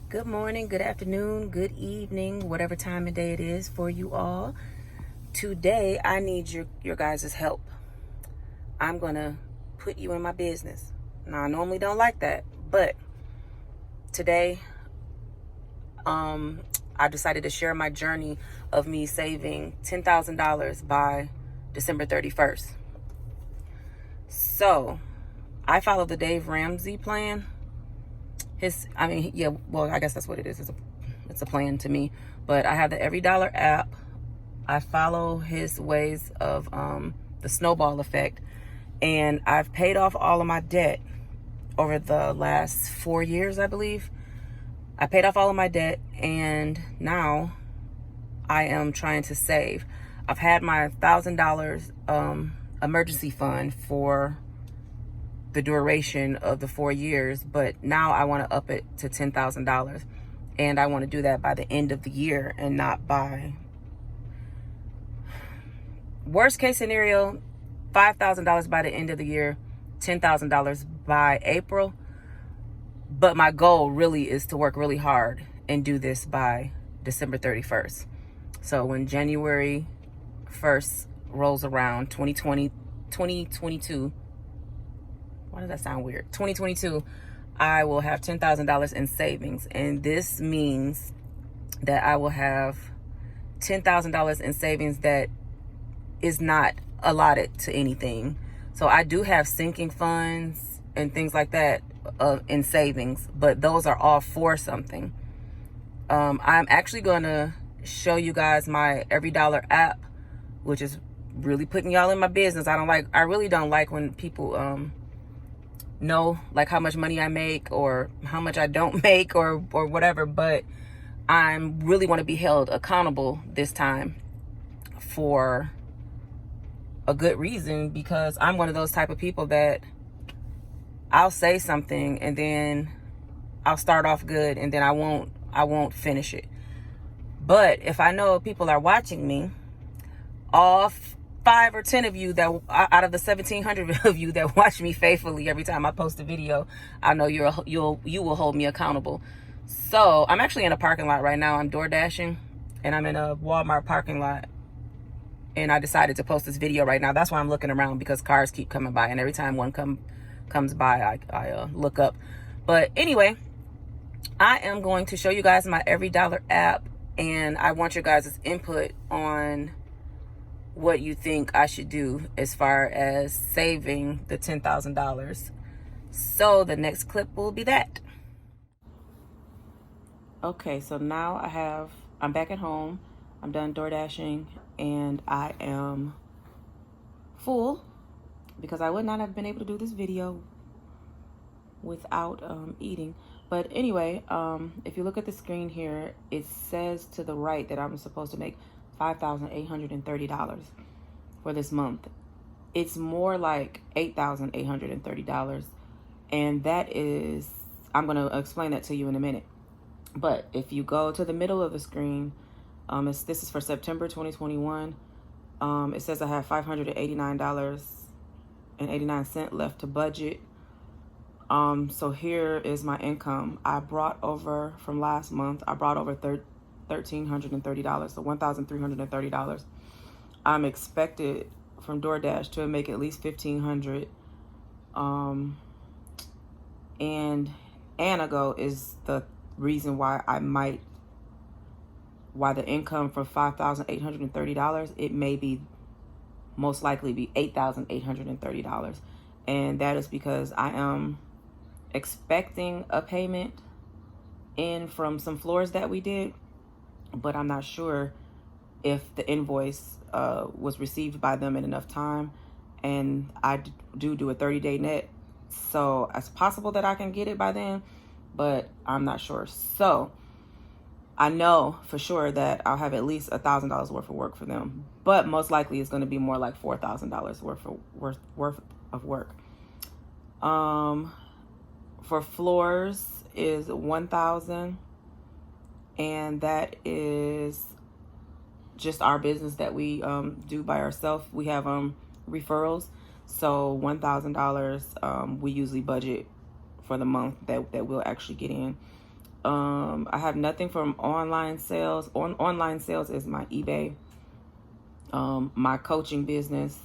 Good morning, good afternoon, good evening, whatever time of day it is for you all. Today, I need your guys' help. I'm going to put you in my business. Now, I normally don't like that, but today, I decided to share my journey of me saving $10,000 by December 31st. So, I follow the Dave Ramsey plan. I guess that's what it is. It's a plan to me. But I have the Every Dollar app. I follow his ways of the snowball effect. And I've paid off all of my debt over the last 4 years, I believe. I paid off all of my debt, and now I am trying to save. I've had my $1,000 emergency fund for the duration of the 4 years, but now I want to up it to $10,000, and I want to do that by the end of the year and not by worst case scenario, $5,000 by the end of the year, $10,000 by April. But my goal really is to work really hard and do this by December 31st. So when January 1st rolls around, 2022, why does that sound weird? 2022, I will have $10,000 in savings. And this means that I will have $10,000 in savings that is not allotted to anything. So I do have sinking funds and things like that in savings, but those are all for something. I'm actually going to show you guys my Every Dollar app, which is really putting y'all in my business. I really don't like when people know like how much money I make or how much I don't make or whatever, but I really want to be held accountable this time for a good reason, because I'm one of those type of people that I'll say something and then I'll start off good and then I won't finish it. But if I know people are watching me, all 5 or 10 of you that out of the 1,700 of you that watch me faithfully every time I post a video, I know you will hold me accountable. So I'm actually in a parking lot right now. I'm door dashing and I'm in a Walmart parking lot. And I decided to post this video right now. That's why I'm looking around, because cars keep coming by. And every time one comes by, I look up. But anyway, I am going to show you guys my Every Dollar app. And I want your guys' input on what you think I should do as far as saving the $10,000. So the next clip will be that. Okay, so now I'm back at home. I'm done door dashing and I am full, because I would not have been able to do this video without eating. But anyway, if you look at the screen here, it says to the right that I'm supposed to make $5,830 for this month. It's more like $8,830, and that is, I'm going to explain that to you in a minute. But if you go to the middle of the screen, this is for September 2021. It says I have $589.89 left to budget. So here is my income. I brought over from last month, I brought over $1,330, so $1,330. I'm expected from DoorDash to make at least $1,500. And Anago is the reason why the income for $5,830, it may be most likely be $8,830. And that is because I am expecting a payment in from some floors that we did, but I'm not sure if the invoice was received by them in enough time. And I do a 30-day net, so it's possible that I can get it by then, but I'm not sure. So I know for sure that I'll have at least $1,000 worth of work for them, but most likely it's going to be more like $4,000 worth of work. For floors is $1,000, and that is just our business that we do by ourselves. We have referrals, so $1,000 we usually budget for the month that we'll actually get in. I have nothing from online sales. Online sales is my eBay, my coaching business,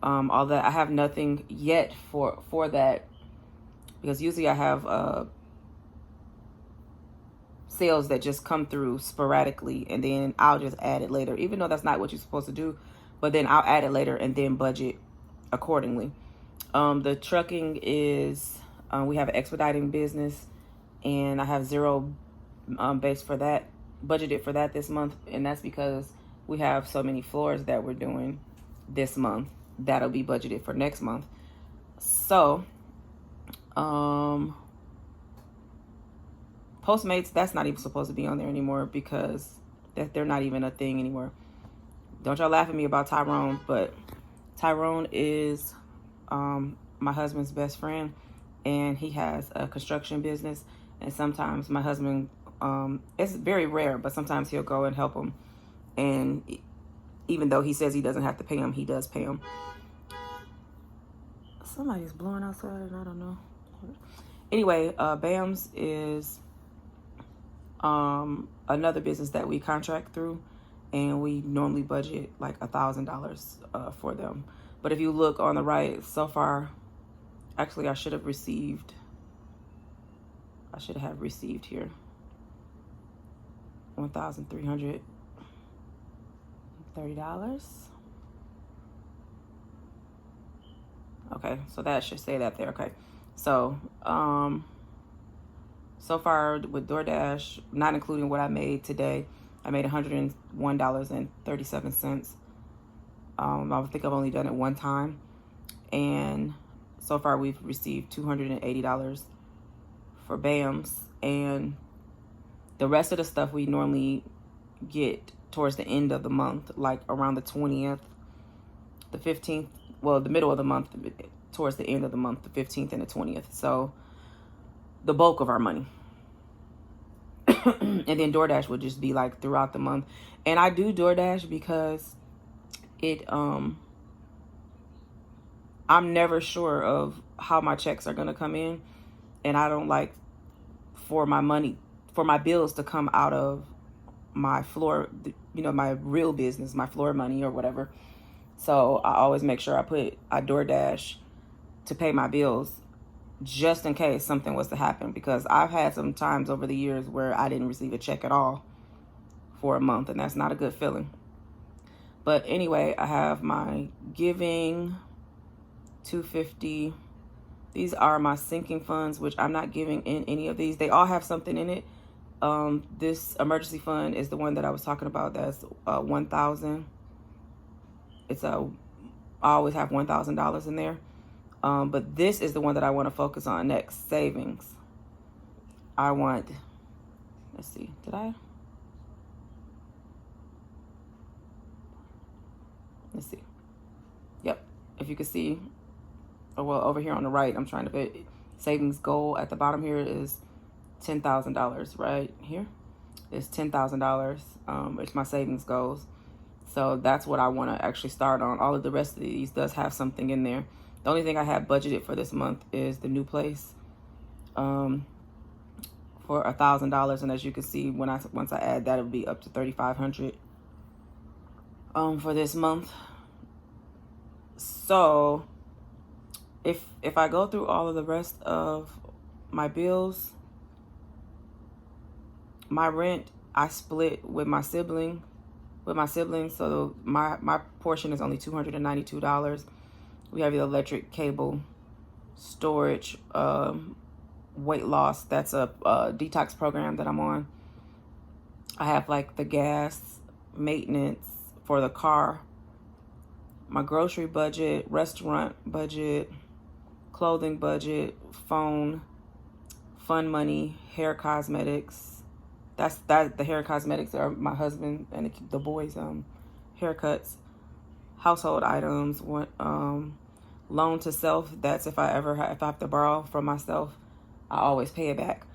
all that. I have nothing yet for that, because usually I have sales that just come through sporadically, and then I'll just add it later, even though that's not what you're supposed to do. But then I'll add it later and then budget accordingly. The trucking is, we have an expediting business, and I have zero base for that, budgeted for that this month. And that's because we have so many floors that we're doing this month that'll be budgeted for next month. So, Postmates, that's not even supposed to be on there anymore, because they're not even a thing anymore. Don't y'all laugh at me about Tyrone, but Tyrone is my husband's best friend, and he has a construction business. And sometimes my husband, it's very rare, but sometimes he'll go and help him. And even though he says he doesn't have to pay him, he does pay him. Somebody's blowing outside, and I don't know. Anyway, BAMS is another business that we contract through, and we normally budget like $1,000 for them. But if you look on the right, so far, actually I should have received here $1,330. Okay, so that should say that there. Okay, so so far with DoorDash, not including what I made today, I made $101.37. I think I've only done it one time, and so far we've received $280 for BAMS, and the rest of the stuff we normally get towards the end of the month, like around the 20th, the 15th, well, the middle of the month, towards the end of the month, the 15th and the 20th. So the bulk of our money. And then DoorDash would just be like throughout the month. And I do DoorDash because it, I'm never sure of how my checks are going to come in. And I don't like for my bills to come out of my floor, my real business, my floor money or whatever. So I always make sure I DoorDash to pay my bills, just in case something was to happen, because I've had some times over the years where I didn't receive a check at all for a month, and that's not a good feeling. But anyway, I have my giving, $250. These are my sinking funds, which I'm not giving in any of these. They all have something in it. This emergency fund is the one that I was talking about. That's $1,000. I always have $1,000 in there. But this is the one that I want to focus on next, savings. Let's see, let's see. Yep, if you can see, over here on the right, I'm trying to put savings goal at the bottom here is $10,000 right here. It's $10,000. It's my savings goals. So that's what I want to actually start on. All of the rest of these does have something in there. The only thing I have budgeted for this month is the new place, for $1,000. And as you can see, once I add that, it'll be up to $3,500 for this month. So if I go through all of the rest of my bills, my rent I split with my siblings. So my portion is only $292. We have the electric, cable, storage, weight loss. That's a detox program that I'm on. I have like the gas, maintenance for the car, my grocery budget, restaurant budget, clothing budget, phone, fun money, hair cosmetics. The hair cosmetics are my husband and the boys' haircuts, household items, loan to self. That's if I have to borrow from myself, I always pay it back.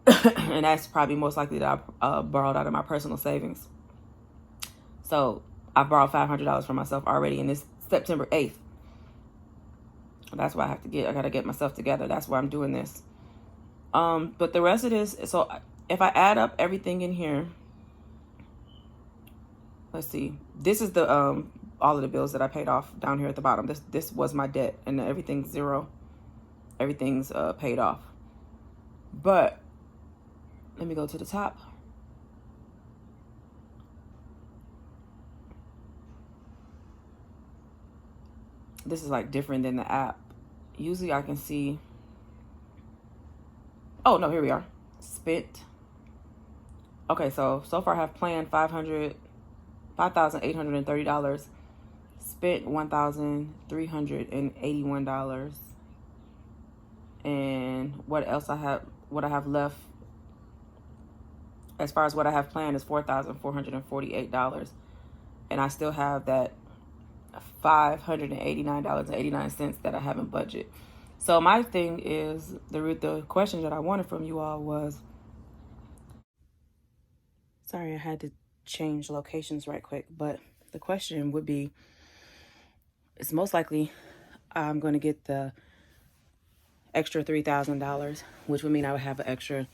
And that's probably most likely that I borrowed out of my personal savings. So I borrowed $500 from myself already, and it's September 8th. That's why I got to get myself together. That's why I'm doing this. But the rest of this, so if I add up everything in here, let's see, this is the all of the bills that I paid off down here at the bottom. This was my debt, and everything's zero. Everything's paid off. But let me go to the top. This is like different than the app. Usually I can see, oh no, here we are. Spent. Okay, so far I have planned $5,830. Spent $1,381. And what else I have left as far as what I have planned is $4,448. And I still have that $589.89 that I haven't budgeted. So my thing is, the question that I wanted from you all was, sorry, I had to change locations right quick, but the question would be, it's most likely I'm going to get the extra $3,000, which would mean I would have an extra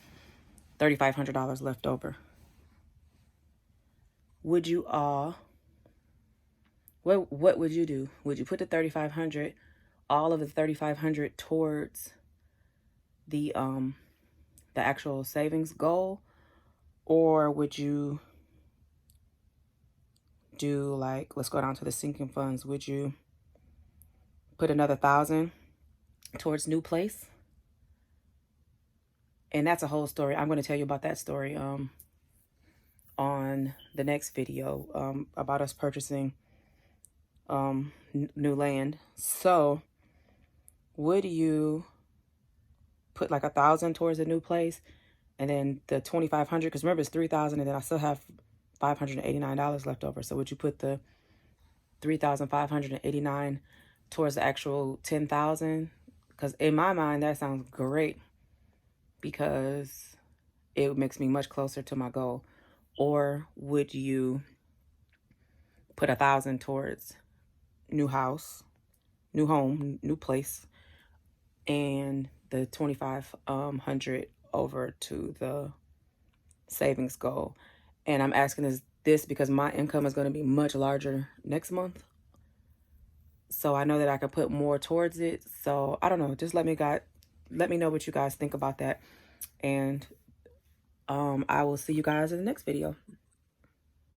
$3,500 left over. Would you all, what would you do? Would you put the $3,500, all of the $3,500 towards the actual savings goal, or would you do, like, let's go down to the sinking funds. Would you put another $1,000 towards new place? And that's a whole story. I'm going to tell you about that story on the next video about us purchasing new land. So would you put like $1,000 towards a new place, and then the $2,500, because remember it's $3,000, and then I still have $589 left over. So would you put the $3,589 towards the actual $10,000? Because in my mind that sounds great, because it makes me much closer to my goal. Or would you put $1,000 towards new house, new home, new place, and the $2,500 over to the savings goal? And I'm asking this because my income is going to be much larger next month, so I know that I could put more towards it. So I don't know, just let me know what you guys think about that, and I will see you guys in the next video.